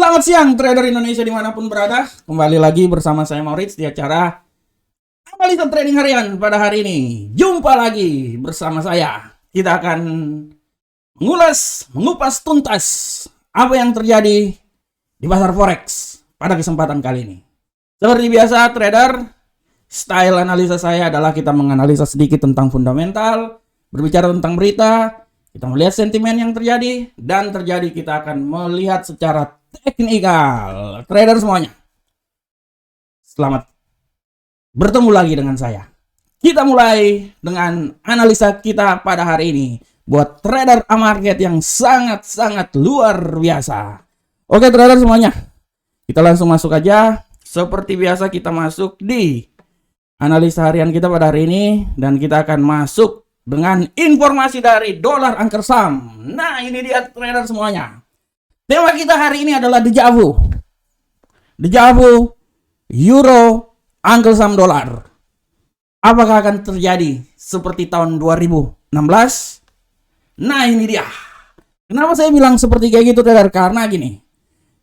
Selamat siang trader Indonesia dimanapun berada. Kembali lagi bersama saya Maurits di acara analisa trading harian pada hari ini. Jumpa lagi bersama saya. Kita akan mengupas tuntas apa yang terjadi di pasar forex pada kesempatan kali ini. Seperti biasa trader, style analisa saya adalah kita menganalisa sedikit tentang fundamental, berbicara tentang berita, kita melihat sentimen yang terjadi, dan kita akan melihat secara teknikal. Trader semuanya, selamat bertemu lagi dengan saya. Kita mulai dengan analisa kita pada hari ini buat trader market yang sangat-sangat luar biasa. Oke trader semuanya, kita langsung masuk aja. Seperti biasa kita masuk di analisa harian kita pada hari ini, dan kita akan masuk dengan informasi dari dolar angker saham. Nah ini dia trader semuanya. Tema kita hari ini adalah deja vu. Deja vu, euro, angker saham dolar. Apakah akan terjadi seperti tahun 2016? Nah ini dia. Kenapa saya bilang seperti kayak gitu trader? Karena gini,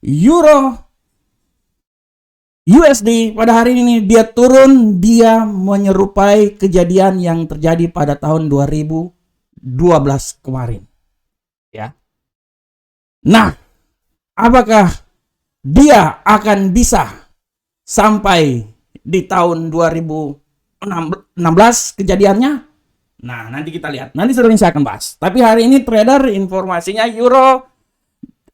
euro USD pada hari ini dia turun, dia menyerupai kejadian yang terjadi pada tahun 2012 kemarin. Ya. Nah, apakah dia akan bisa sampai di tahun 2016 kejadiannya? Nah, nanti kita lihat. Nanti sering saya akan bahas. Tapi hari ini trader informasinya euro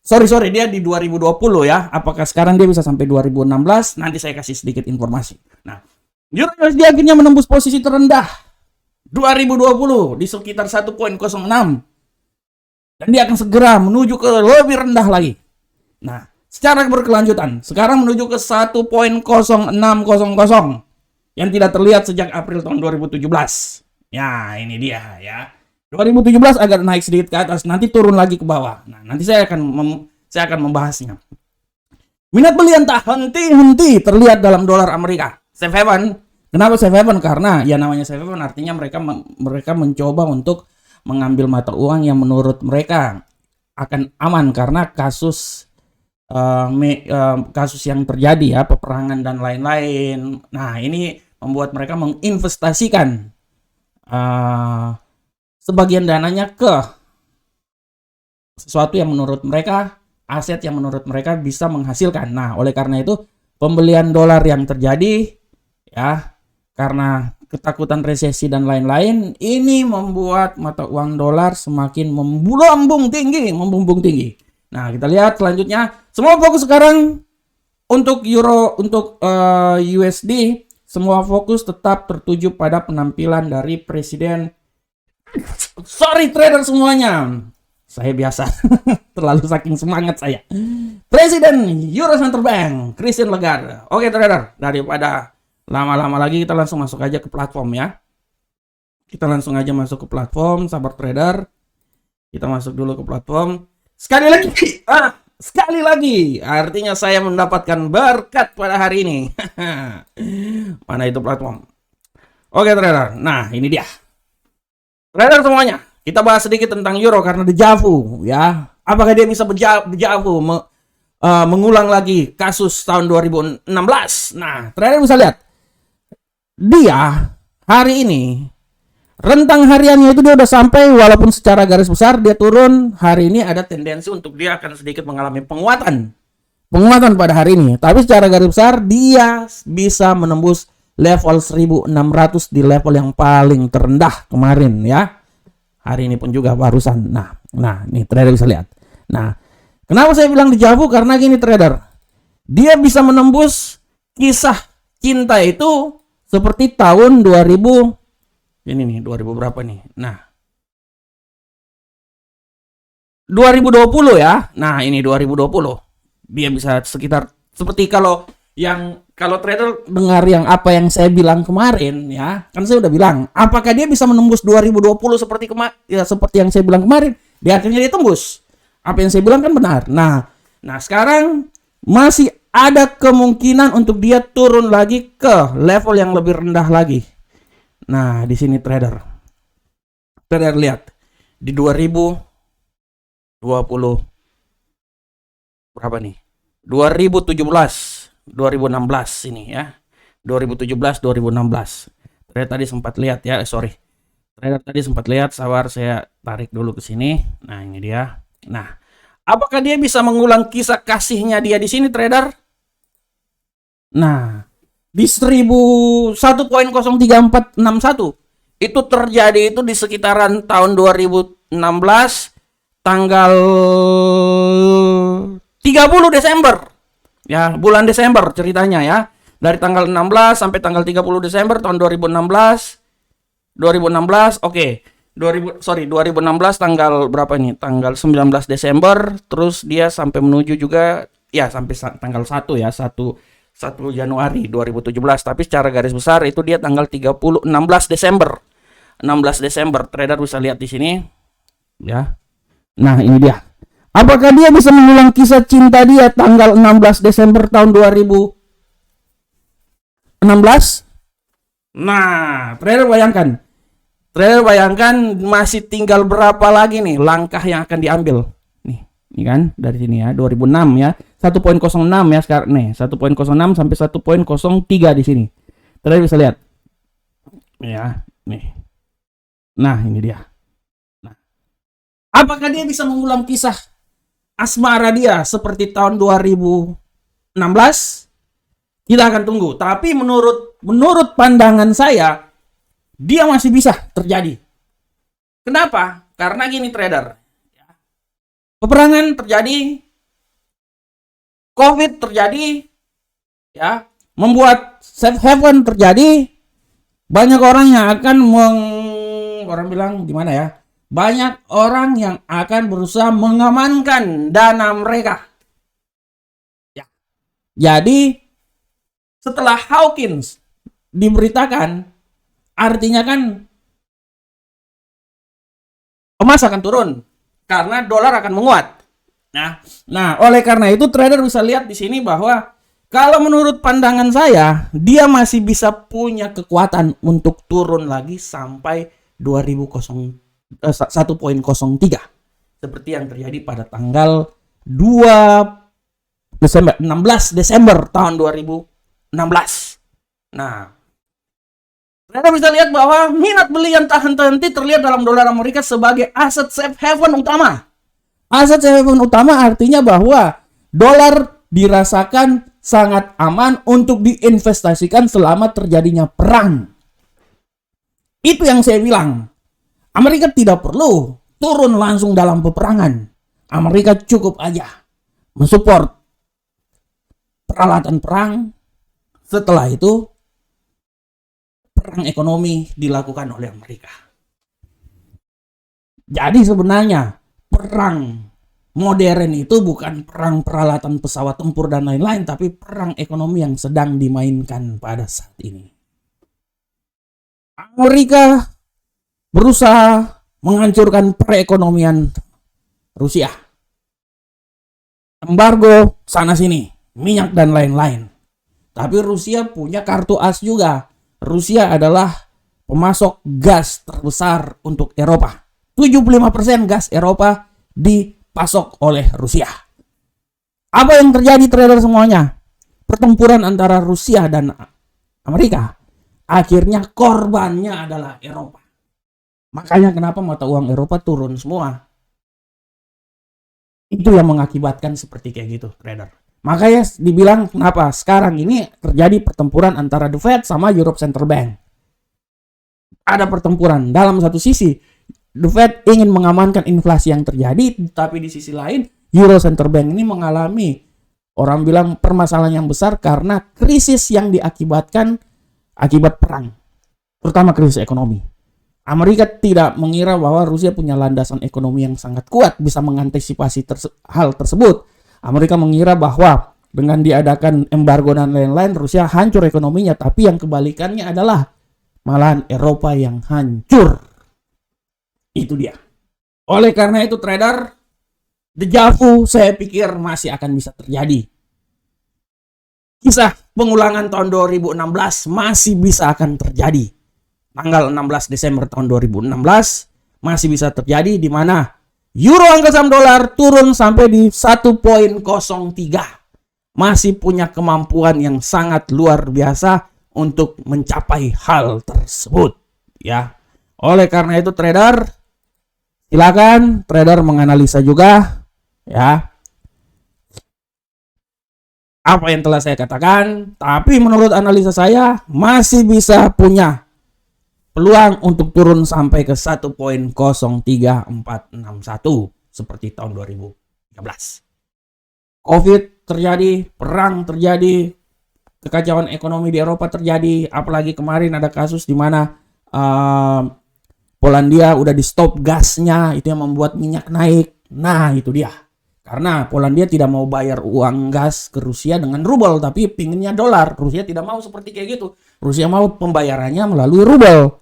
Sorry, dia di 2020 ya. Apakah sekarang dia bisa sampai 2016? Nanti saya kasih sedikit informasi. Nah, euro USD akhirnya menembus posisi terendah 2020 di sekitar 1.06. Dan dia akan segera menuju ke lebih rendah lagi. Nah, secara berkelanjutan, sekarang menuju ke 1.0600 yang tidak terlihat sejak April tahun 2017. Ya, ini dia ya. 2017 agak naik sedikit ke atas, nanti turun lagi ke bawah. Nah, nanti saya akan membahasnya. Minat beli yang tak henti-henti terlihat dalam dolar Amerika. Safe haven. Kenapa safe haven? Karena ya namanya safe haven artinya mereka mencoba untuk mengambil mata uang yang menurut mereka akan aman karena kasus yang terjadi ya, peperangan dan lain-lain. Nah, ini membuat mereka menginvestasikan sebagian dananya ke sesuatu yang menurut mereka, aset yang menurut mereka bisa menghasilkan. Nah, oleh karena itu pembelian dolar yang terjadi ya karena ketakutan resesi dan lain-lain, ini membuat mata uang dolar semakin membumbung tinggi. Nah, kita lihat selanjutnya. Semua fokus sekarang untuk euro, untuk USD, semua fokus tetap tertuju pada penampilan dari Presiden. Sorry trader semuanya, saya biasa terlalu saking semangat saya. Presiden Euro Central Bank Christine Lagarde. Oke trader, daripada lama-lama lagi kita langsung masuk aja ke platform ya. Kita langsung aja masuk ke platform, sabar trader. Kita masuk dulu ke platform. Sekali lagi artinya saya mendapatkan berkat pada hari ini. Mana itu platform? Oke trader, nah ini dia. Trader semuanya, kita bahas sedikit tentang euro karena deja vu ya. Apakah dia bisa deja vu mengulang lagi kasus tahun 2016? Nah, trader bisa lihat. Dia hari ini rentang hariannya itu dia udah sampai, walaupun secara garis besar dia turun, hari ini ada tendensi untuk dia akan sedikit mengalami penguatan pada hari ini. Tapi secara garis besar dia bisa menembus level 1600 di level yang paling terendah kemarin ya. Hari ini pun juga barusan. Nah, nih trader bisa lihat. Nah, kenapa saya bilang deja vu? Karena gini trader. Dia bisa menembus kisah cinta itu seperti tahun 2000. Ini nih 2000 berapa nih? Nah, 2020 ya. Nah, ini 2020. Dia bisa sekitar seperti kalau trader dengar yang apa yang saya bilang kemarin ya, kan saya udah bilang, apakah dia bisa menembus 2020 seperti yang saya bilang kemarin? Dia akhirnya dia tembus. Apa yang saya bilang kan benar. Nah, sekarang masih ada kemungkinan untuk dia turun lagi ke level yang lebih rendah lagi. Nah, di sini trader lihat di 2020 berapa nih? 2017, 2016 ini ya. 2017, 2016. Trader tadi sempat lihat ya, Trader tadi sempat lihat, sabar saya tarik dulu ke sini. Nah, ini dia. Nah, apakah dia bisa mengulang kisah kasihnya dia di sini, trader? Nah, di 1.03461 itu terjadi itu di sekitaran tahun 2016 tanggal 30 Desember. Ya, bulan Desember ceritanya ya. Dari tanggal 16 sampai tanggal 30 Desember tahun 2016. 2016, oke. 2016 tanggal berapa ini? Tanggal 19 Desember, terus dia sampai menuju juga ya sampai tanggal 1 ya, 1 Januari 2017. Tapi secara garis besar itu dia tanggal 16 Desember. 16 Desember, trader bisa lihat di sini. Ya. Nah, ini dia. Apakah dia bisa mengulang kisah cinta dia tanggal 16 Desember tahun 2016? Nah, trader bayangkan masih tinggal berapa lagi nih langkah yang akan diambil. Nih, ini kan dari sini ya, 2006 ya. 1.06 ya sekarang nih, 1.06 sampai 1.03 di sini. Trader bisa lihat. Ya, nih. Nah, ini dia. Nah, apakah dia bisa mengulang kisah asmara dia seperti tahun 2016? Kita akan tunggu. Tapi menurut pandangan saya, dia masih bisa terjadi. Kenapa? Karena gini trader. Peperangan terjadi, COVID terjadi, ya, membuat safe haven terjadi. Banyak orang yang akan orang bilang gimana ya? Banyak orang yang akan berusaha mengamankan dana mereka. Ya. Jadi setelah Hawkins diberitakan, artinya kan emas akan turun karena dolar akan menguat. Nah, oleh karena itu trader bisa lihat di sini bahwa kalau menurut pandangan saya, dia masih bisa punya kekuatan untuk turun lagi sampai 1.03 seperti yang terjadi pada tanggal 16 Desember tahun 2016. Nah, Anda bisa lihat bahwa minat beli yang tak henti-henti terlihat dalam dolar Amerika sebagai aset safe haven utama. Aset safe haven utama artinya bahwa dolar dirasakan sangat aman untuk diinvestasikan selama terjadinya perang. Itu yang saya bilang. Amerika tidak perlu turun langsung dalam peperangan. Amerika cukup aja mensupport peralatan perang. Setelah itu perang ekonomi dilakukan oleh Amerika. Jadi sebenarnya perang modern itu bukan perang peralatan pesawat tempur dan lain-lain, tapi perang ekonomi yang sedang dimainkan pada saat ini. Amerika berusaha menghancurkan perekonomian Rusia. Embargo sana sini, minyak dan lain-lain. Tapi Rusia punya kartu as juga. Rusia adalah pemasok gas terbesar untuk Eropa. 75% gas Eropa dipasok oleh Rusia. Apa yang terjadi trader semuanya? Pertempuran antara Rusia dan Amerika. Akhirnya korbannya adalah Eropa. Makanya kenapa mata uang Eropa turun semua. Itu yang mengakibatkan seperti kayak gitu, trader. Makanya dibilang kenapa sekarang ini terjadi pertempuran antara The Fed sama Europe Central Bank. Ada pertempuran. Dalam satu sisi, The Fed ingin mengamankan inflasi yang terjadi, tapi di sisi lain, Euro Central Bank ini mengalami, orang bilang permasalahan yang besar karena krisis yang diakibatkan akibat perang. Terutama krisis ekonomi. Amerika tidak mengira bahwa Rusia punya landasan ekonomi yang sangat kuat bisa mengantisipasi hal tersebut. Amerika mengira bahwa dengan diadakan embargo dan lain-lain, Rusia hancur ekonominya. Tapi yang kebalikannya adalah malahan Eropa yang hancur. Itu dia. Oleh karena itu trader, deja vu saya pikir masih akan bisa terjadi. Kisah pengulangan tahun 2016 masih bisa akan terjadi. Tanggal 16 Desember tahun 2016 masih bisa terjadi di mana euro angka saham dolar turun sampai di 1.03. masih punya kemampuan yang sangat luar biasa untuk mencapai hal tersebut, ya. Oleh karena itu trader, silakan trader menganalisa juga, ya, apa yang telah saya katakan. Tapi menurut analisa saya masih bisa punya peluang untuk turun sampai ke 1.03461 seperti tahun 2013. Covid terjadi, perang terjadi, kekacauan ekonomi di Eropa terjadi, apalagi kemarin ada kasus di mana Polandia udah di stop gasnya, itu yang membuat minyak naik. Nah, itu dia. Karena Polandia tidak mau bayar uang gas ke Rusia dengan rubel, tapi pinginnya dolar. Rusia tidak mau seperti kayak gitu. Rusia mau pembayarannya melalui rubel.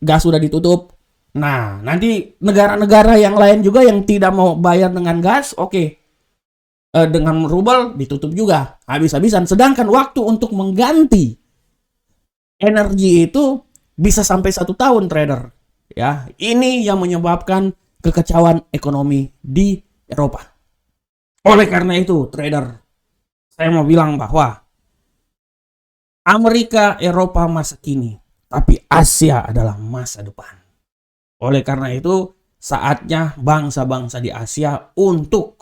Gas sudah ditutup. Nah, nanti negara-negara yang lain juga yang tidak mau bayar dengan gas, oke. Dengan rubel ditutup juga habis-habisan. Sedangkan waktu untuk mengganti energi itu bisa sampai 1 tahun trader, ya. Ini yang menyebabkan kekacauan ekonomi di Eropa. Oleh karena itu trader, saya mau bilang bahwa Amerika, Eropa masa kini, tapi Asia adalah masa depan. Oleh karena itu saatnya bangsa-bangsa di Asia untuk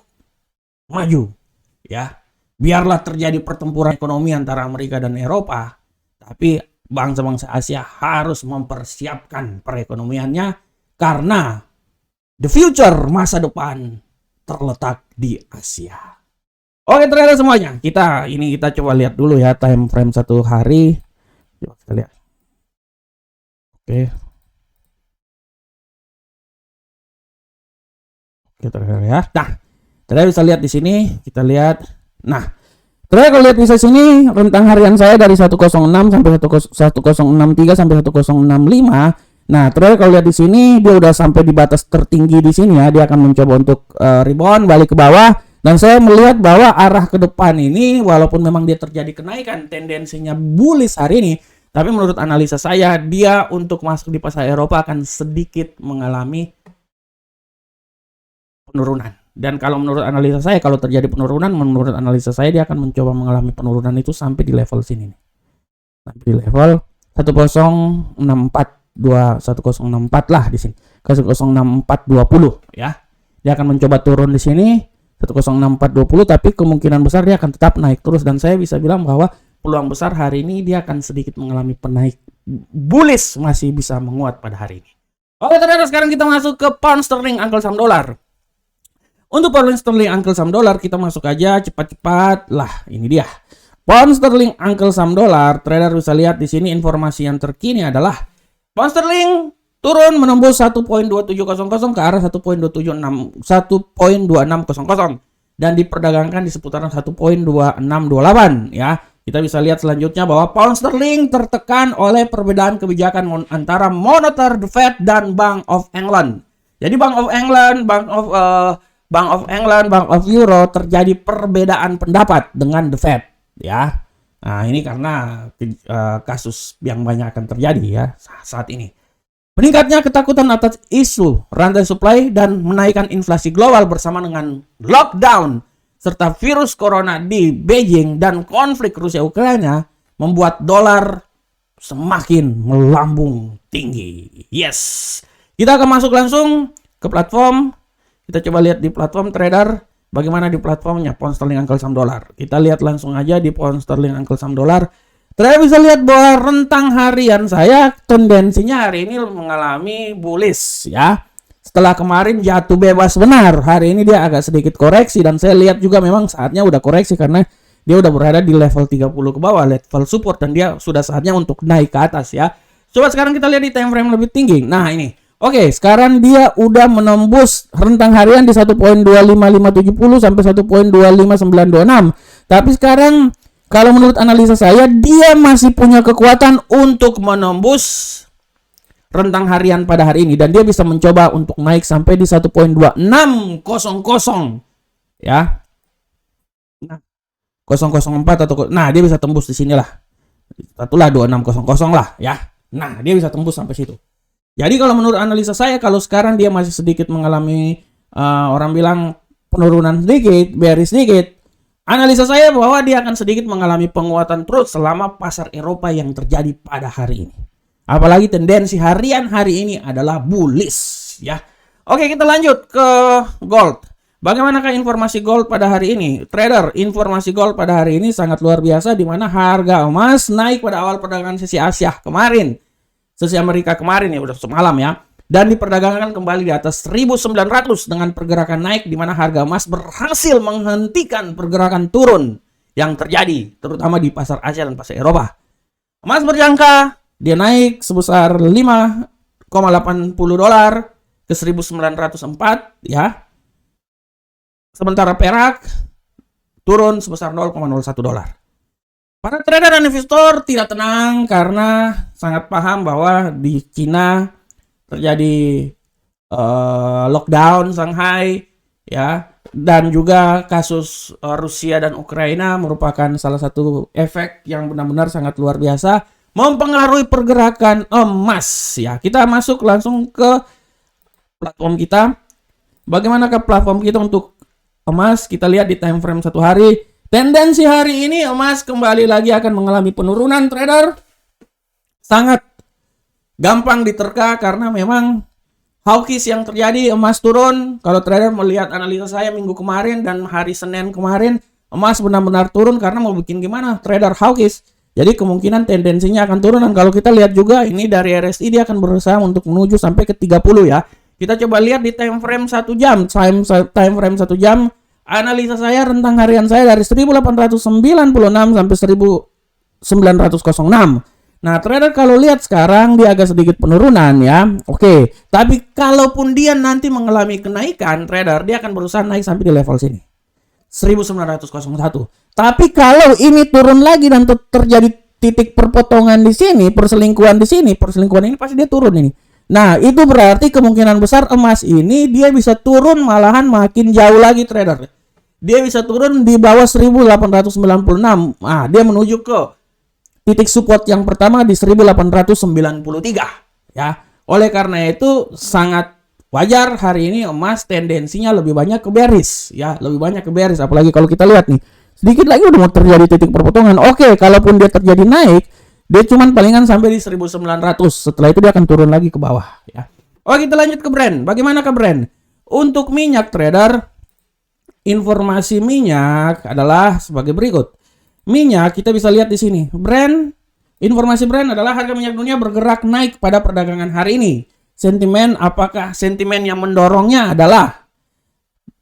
maju, ya. Biarlah terjadi pertempuran ekonomi antara Amerika dan Eropa, tapi bangsa-bangsa Asia harus mempersiapkan perekonomiannya karena the future, masa depan terletak di Asia. Oke trader semuanya, kita coba lihat dulu ya time frame 1 hari. Coba kita lihat. Oke. Kita lihat ya. Nah, trader bisa lihat di sini, kita lihat. Nah, trader kalau lihat bisa sini rentang harian saya dari 106 sampai 1063 sampai 1065. Nah, trader kalau lihat di sini dia udah sampai di batas tertinggi di sini ya. Dia akan mencoba untuk rebound balik ke bawah, dan saya melihat bahwa arah ke depan ini walaupun memang dia terjadi kenaikan, tendensinya bullish hari ini, tapi menurut analisa saya dia untuk masuk di pasar Eropa akan sedikit mengalami penurunan. Dan kalau menurut analisa saya, kalau terjadi penurunan, menurut analisa saya dia akan mencoba mengalami penurunan itu sampai di level sini nih. Sampai di level 1064 lah di sini. Ke 106420 ya. Dia akan mencoba turun di sini 106420, tapi kemungkinan besar dia akan tetap naik terus, dan saya bisa bilang bahwa peluang besar hari ini dia akan sedikit mengalami penaik bullish, masih bisa menguat pada hari ini. Oke, ternyata sekarang kita masuk ke pound sterling uncle saham dolar. Untuk pound sterling uncle saham dolar kita masuk aja cepat-cepat lah. Ini dia. Pound sterling uncle saham dolar, trader bisa lihat di sini informasi yang terkini adalah pound sterling turun menembus 1.2700 ke arah 1.2600 dan diperdagangkan di seputaran 1.2628 ya. Kita bisa lihat selanjutnya bahwa pound sterling tertekan oleh perbedaan kebijakan antara moneter The Fed dan Bank of England. Jadi Bank of England, Bank of Euro terjadi perbedaan pendapat dengan The Fed ya. Nah, ini karena kasus yang banyak akan terjadi ya saat ini. Meningkatnya ketakutan atas isu rantai supply dan menaikkan inflasi global bersama dengan lockdown serta virus corona di Beijing dan konflik Rusia-Ukraina membuat dolar semakin melambung tinggi. Yes. Kita akan masuk langsung ke platform. Kita coba lihat di platform trader bagaimana di platformnya pound sterling uncle saham dolar. Kita lihat langsung aja di pound sterling uncle saham dolar. Trader bisa lihat bahwa rentang harian saya tendensinya hari ini mengalami bullish ya. Setelah kemarin jatuh bebas benar, hari ini dia agak sedikit koreksi, dan saya lihat juga memang saatnya udah koreksi karena dia udah berada di level 30 ke bawah, level support, dan dia sudah saatnya untuk naik ke atas ya. Coba sekarang kita lihat di time frame lebih tinggi. Nah, ini. Oke, sekarang dia udah menembus rentang harian di 1.25570 sampai 1.25926. Tapi sekarang kalau menurut analisa saya dia masih punya kekuatan untuk menembus rentang harian pada hari ini, dan dia bisa mencoba untuk naik sampai di 1.2600 ya. Nah, 004 atau dia bisa tembus di sinilah. Satulah 2600 lah ya. Nah, dia bisa tembus sampai situ. Jadi kalau menurut analisa saya, kalau sekarang dia masih sedikit mengalami orang bilang penurunan sedikit, bearish sedikit, Analisa saya bahwa dia akan sedikit mengalami penguatan terus selama pasar Eropa yang terjadi pada hari ini. Apalagi tendensi harian hari ini adalah bullish ya. Oke, kita lanjut ke gold. Bagaimanakah informasi gold pada hari ini? Trader, informasi gold pada hari ini sangat luar biasa di mana harga emas naik pada awal perdagangan sesi Asia kemarin. Sesi Amerika kemarin ya, udah semalam ya. Dan diperdagangkan kembali di atas 1900 dengan pergerakan naik di mana harga emas berhasil menghentikan pergerakan turun yang terjadi terutama di pasar Asia dan pasar Eropa. Emas berjangka dia naik sebesar 5,80 dolar ke 1904 ya. Sementara perak turun sebesar 0,01 dolar. Para trader dan investor tidak tenang karena sangat paham bahwa di Cina terjadi lockdown Shanghai ya, dan juga kasus Rusia dan Ukraina merupakan salah satu efek yang benar-benar sangat luar biasa mempengaruhi pergerakan emas ya. Kita masuk langsung ke platform kita. Bagaimanakah platform kita untuk emas? Kita lihat di time frame 1 hari. Tendensi hari ini emas kembali lagi akan mengalami penurunan trader. Sangat gampang diterka karena memang hawkish yang terjadi, emas turun. Kalau trader melihat analisa saya minggu kemarin dan hari Senin kemarin, emas benar-benar turun karena mau bikin gimana? Trader hawkish. Jadi kemungkinan tendensinya akan turun. Dan kalau kita lihat juga ini dari RSI dia akan berusaha untuk menuju sampai ke 30 ya. Kita coba lihat di time frame 1 jam. Time frame 1 jam. Analisa saya rentang harian saya dari 1896 sampai 1906. Nah, trader kalau lihat sekarang dia agak sedikit penurunan ya. Oke, tapi kalaupun dia nanti mengalami kenaikan, trader dia akan berusaha naik sampai di level sini. 1901. Tapi kalau ini turun lagi dan terjadi titik perpotongan di sini, perselingkuhan di sini, perselingkuhan ini pasti dia turun ini. Nah, itu berarti kemungkinan besar emas ini dia bisa turun malahan makin jauh lagi trader. Dia bisa turun di bawah 1896. Nah, dia menuju ke titik support yang pertama di 1893 ya. Oleh karena itu sangat wajar hari ini emas tendensinya lebih banyak ke bearish ya, lebih banyak ke bearish. Apalagi kalau kita lihat nih, sedikit lagi udah mau terjadi titik perpotongan. Oke, kalaupun dia terjadi naik, dia cuman palingan sampai di 1900. Setelah itu dia akan turun lagi ke bawah ya. Oke, kita lanjut ke brand. Bagaimana ke brand? Untuk minyak trader, informasi minyak adalah sebagai berikut. Minyak kita bisa lihat di sini. Brand, informasi brand adalah harga minyak dunia bergerak naik pada perdagangan hari ini. Sentimen, apakah sentimen yang mendorongnya adalah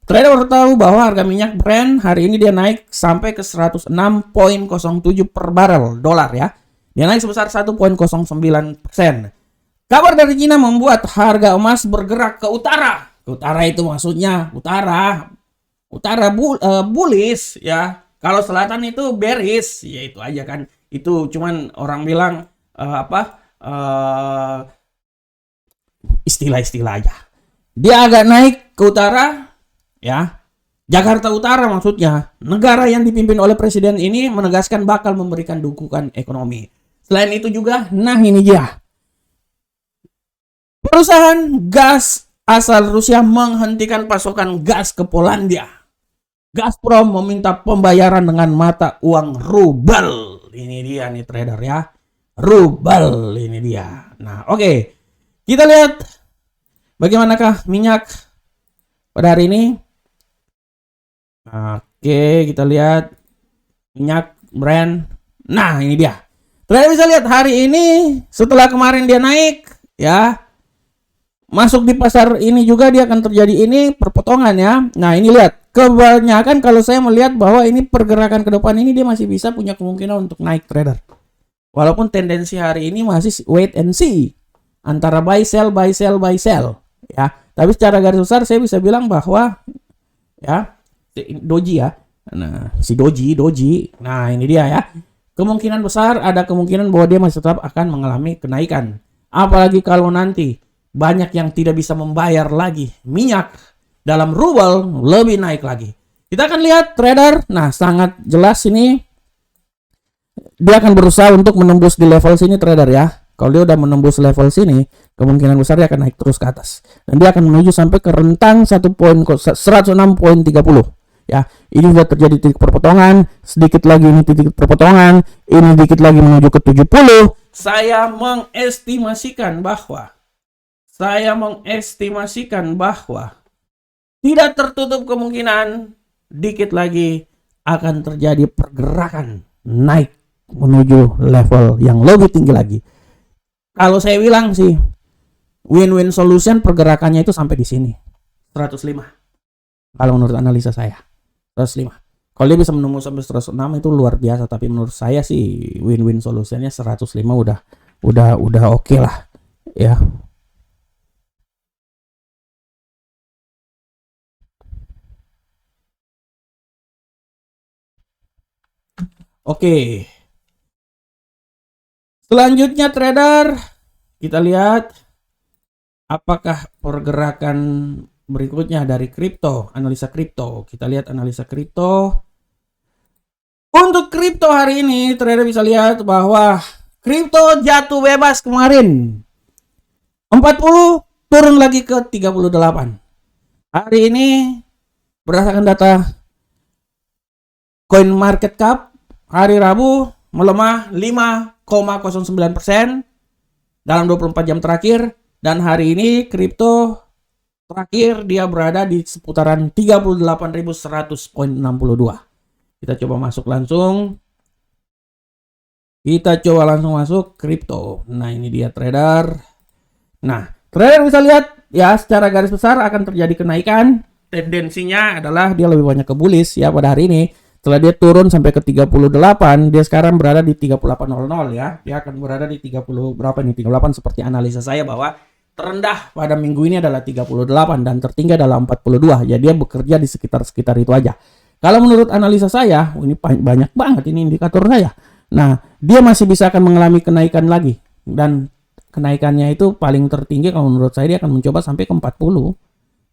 trader tahu bahwa harga minyak brand hari ini dia naik sampai ke 106,07 per barel dolar ya. Dia naik sebesar 1,09%. Kabar dari Cina membuat harga emas bergerak ke utara. Ke utara itu maksudnya utara bullish ya. Kalau selatan itu bearish, ya itu aja kan. Itu cuman orang bilang istilah-istilah aja. Dia agak naik ke utara, ya. Jakarta Utara maksudnya. Negara yang dipimpin oleh presiden ini menegaskan bakal memberikan dukungan ekonomi. Selain itu juga, nah ini dia. Perusahaan gas asal Rusia menghentikan pasokan gas ke Polandia. Gazprom meminta pembayaran dengan mata uang rubel. Ini dia nih trader ya. Rubel ini dia. Nah, oke. Kita lihat bagaimanakah minyak pada hari ini. Oke, kita lihat minyak brand. Nah, ini dia. Trader bisa lihat hari ini setelah kemarin dia naik ya. Masuk di pasar ini juga dia akan terjadi ini perpotongan ya. Nah, ini lihat. Kebanyakan kalau saya melihat bahwa ini pergerakan ke depan ini dia masih bisa punya kemungkinan untuk naik trader. Walaupun tendensi hari ini masih wait and see. Antara buy sell ya. Tapi secara garis besar saya bisa bilang bahwa ya doji ya. Nah, si doji. Nah, ini dia ya. Kemungkinan besar ada kemungkinan bahwa dia masih tetap akan mengalami kenaikan. Apalagi kalau nanti banyak yang tidak bisa membayar lagi minyak dalam rubel lebih naik lagi. Kita akan lihat trader. Nah, sangat jelas ini dia akan berusaha untuk menembus di level sini trader ya. Kalau dia udah menembus level sini, kemungkinan besar dia akan naik terus ke atas. Dan dia akan menuju sampai ke rentang 106.30. Ya, ini sudah terjadi titik perpotongan, sedikit lagi ini titik perpotongan, ini dikit lagi menuju ke 70. Saya mengestimasikan bahwa tidak tertutup kemungkinan dikit lagi akan terjadi pergerakan naik menuju level yang lebih tinggi lagi. Kalau saya bilang sih, win-win solution pergerakannya itu sampai di sini, 105. Kalau menurut analisa saya, 105. Kalau dia bisa menembus sampai 106 itu luar biasa, tapi menurut saya sih win-win solutionnya 105 udah oke lah, ya. Oke. Selanjutnya trader, kita lihat apakah pergerakan berikutnya dari kripto, analisa kripto. Kita lihat analisa kripto. Untuk kripto hari ini, trader bisa lihat bahwa kripto jatuh bebas kemarin. 40 turun lagi ke 38. Hari ini berdasarkan data Coin Market Cap, hari Rabu melemah 5,09% dalam 24 jam terakhir. Dan hari ini kripto terakhir dia berada di seputaran 38.100.62. Kita coba masuk langsung. Kita coba langsung masuk kripto. Nah, ini dia trader. Nah, trader bisa lihat ya secara garis besar akan terjadi kenaikan. Tendensinya adalah dia lebih banyak ke bullish ya pada hari ini. Setelah dia turun sampai ke 38, dia sekarang berada di 38.00 ya. Dia akan berada di 30 berapa nih? 38 seperti analisa saya bahwa terendah pada minggu ini adalah 38 dan tertinggi adalah 42. Jadi dia bekerja di sekitar itu aja. Kalau menurut analisa saya, ini banyak banget ini indikator saya. Nah, dia masih bisa akan mengalami kenaikan lagi dan kenaikannya itu paling tertinggi kalau menurut saya dia akan mencoba sampai ke 40.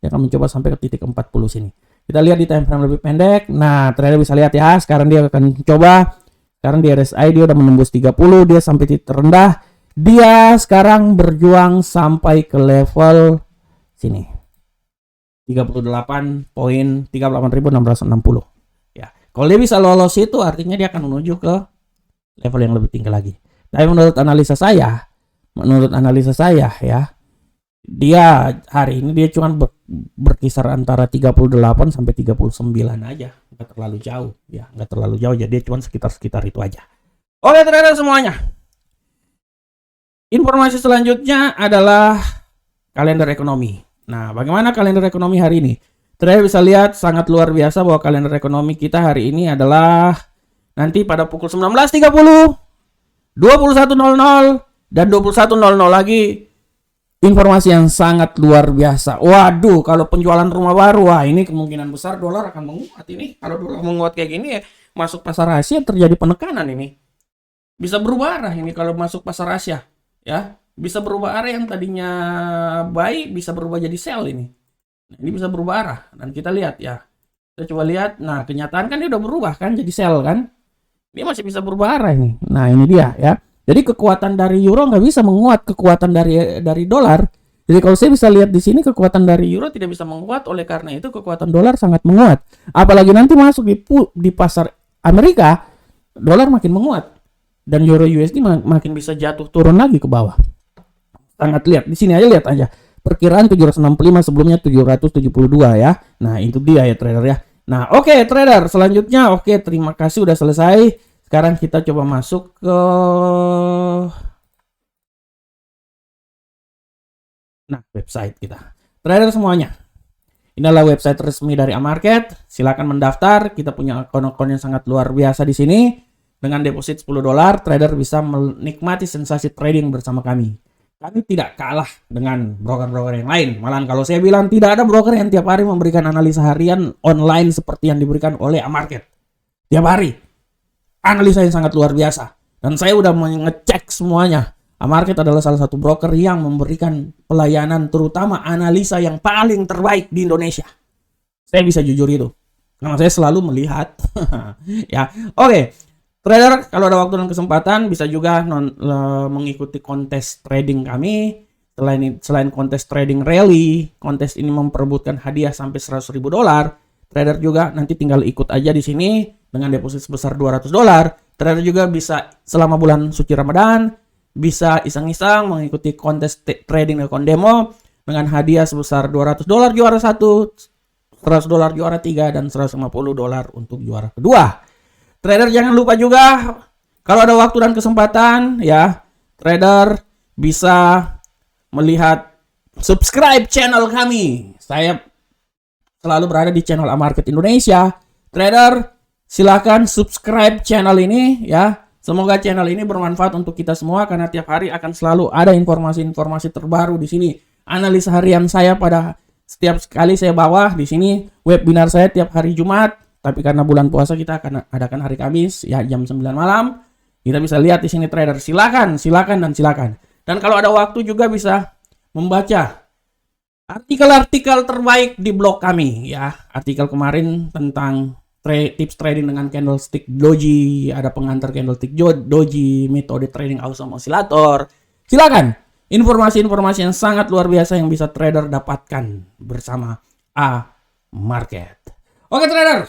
Dia akan mencoba sampai ke titik 40 sini. Kita lihat di time frame lebih pendek. Nah, trader bisa lihat ya, sekarang dia akan coba. Sekarang di RSI dia udah menembus 30, dia sampai titik terendah. Dia sekarang berjuang sampai ke level sini. 38.660. Ya. Kalau dia bisa lolos itu artinya dia akan menuju ke level yang lebih tinggi lagi. Tapi menurut analisa saya ya, dia hari ini dia cuma berkisar antara 38 sampai 39 aja, nggak terlalu jauh ya, nggak terlalu jauh, jadi dia cuma sekitar itu aja. Oke trader semuanya, informasi selanjutnya adalah kalender ekonomi. Nah, bagaimana kalender ekonomi hari ini? Trader bisa lihat sangat luar biasa bahwa kalender ekonomi kita hari ini adalah nanti pada pukul 19.30, 21.00 dan 21.00 lagi. Informasi yang sangat luar biasa. Waduh, kalau penjualan rumah baru, wah ini kemungkinan besar dolar akan menguat ini. Kalau dolar menguat kayak gini ya, masuk pasar Asia terjadi penekanan ini. Bisa berubah arah ini kalau masuk pasar Asia, ya. Bisa berubah arah yang tadinya buy bisa berubah jadi sell ini. Nah, ini bisa berubah arah dan kita lihat ya. Kita coba lihat. Nah, kenyataan kan dia udah berubah kan jadi sell kan. Dia masih bisa berubah arah ini. Nah, ini dia ya. Jadi kekuatan dari euro nggak bisa menguat kekuatan dari dolar. Jadi kalau saya bisa lihat di sini kekuatan dari euro tidak bisa menguat, oleh karena itu kekuatan dolar sangat menguat. Apalagi nanti masuk di pasar Amerika, dolar makin menguat dan euro USD makin bisa jatuh turun lagi ke bawah. Sangat lihat di sini aja, lihat aja. Perkiraan 765 sebelumnya 772 ya. Nah, itu dia ya trader ya. Nah, oke trader, selanjutnya terima kasih udah selesai. Sekarang kita coba masuk ke website kita. Trader semuanya. Ini adalah website resmi dari Amarket. Silakan mendaftar. Kita punya akun-akun yang sangat luar biasa di sini. Dengan deposit $10, trader bisa menikmati sensasi trading bersama kami. Kami tidak kalah dengan broker-broker yang lain. Malahan kalau saya bilang tidak ada broker yang tiap hari memberikan analisa harian online seperti yang diberikan oleh Amarket. Tiap hari. Analisa yang sangat luar biasa. Dan saya udah mengecek semuanya. Amarket adalah salah satu broker yang memberikan pelayanan terutama analisa yang paling terbaik di Indonesia. Saya bisa jujur itu. Karena saya selalu melihat. Ya, oke. Trader, kalau ada waktu dan kesempatan bisa juga mengikuti kontes trading kami. Selain kontes trading rally, kontes ini memperebutkan hadiah sampai $100.000. Trader juga nanti tinggal ikut aja di sini dengan deposit sebesar $200. Trader juga bisa selama bulan suci Ramadan bisa iseng-iseng mengikuti kontes trading akun demo dengan hadiah sebesar $200 juara 1, $100 juara 3, dan $150 untuk juara kedua. Trader jangan lupa juga kalau ada waktu dan kesempatan ya, trader bisa melihat subscribe channel kami. Saya selalu berada di channel A-Market Indonesia. Trader, silakan subscribe channel ini ya. Semoga channel ini bermanfaat untuk kita semua karena tiap hari akan selalu ada informasi-informasi terbaru di sini. Analisa harian saya pada setiap kali saya bawa di sini, webinar saya tiap hari Jumat, tapi karena bulan puasa kita akan adakan hari Kamis ya jam 9 malam. Kita bisa lihat di sini trader. Silakan dan silakan. Dan kalau ada waktu juga bisa membaca artikel-artikel terbaik di blog kami ya. Artikel kemarin tentang tips trading dengan candlestick doji, ada pengantar candlestick doji, metode trading awesome oscillator. Silakan. Informasi-informasi yang sangat luar biasa yang bisa trader dapatkan bersama A-Market. Oke trader,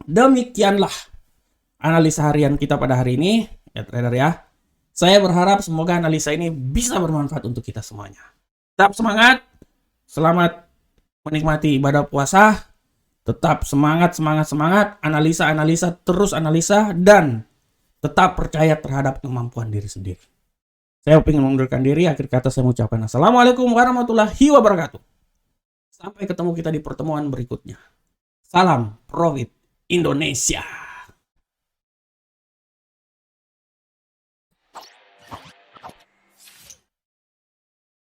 demikianlah analisa harian kita pada hari ini ya trader ya. Saya berharap semoga analisa ini bisa bermanfaat untuk kita semuanya. Tetap semangat, selamat menikmati ibadah puasa. Tetap semangat, analisa, terus analisa, dan tetap percaya terhadap kemampuan diri sendiri. Saya ingin mengundurkan diri, akhir kata saya mengucapkan Assalamualaikum warahmatullahi wabarakatuh. Sampai ketemu kita di pertemuan berikutnya. Salam Profit Indonesia.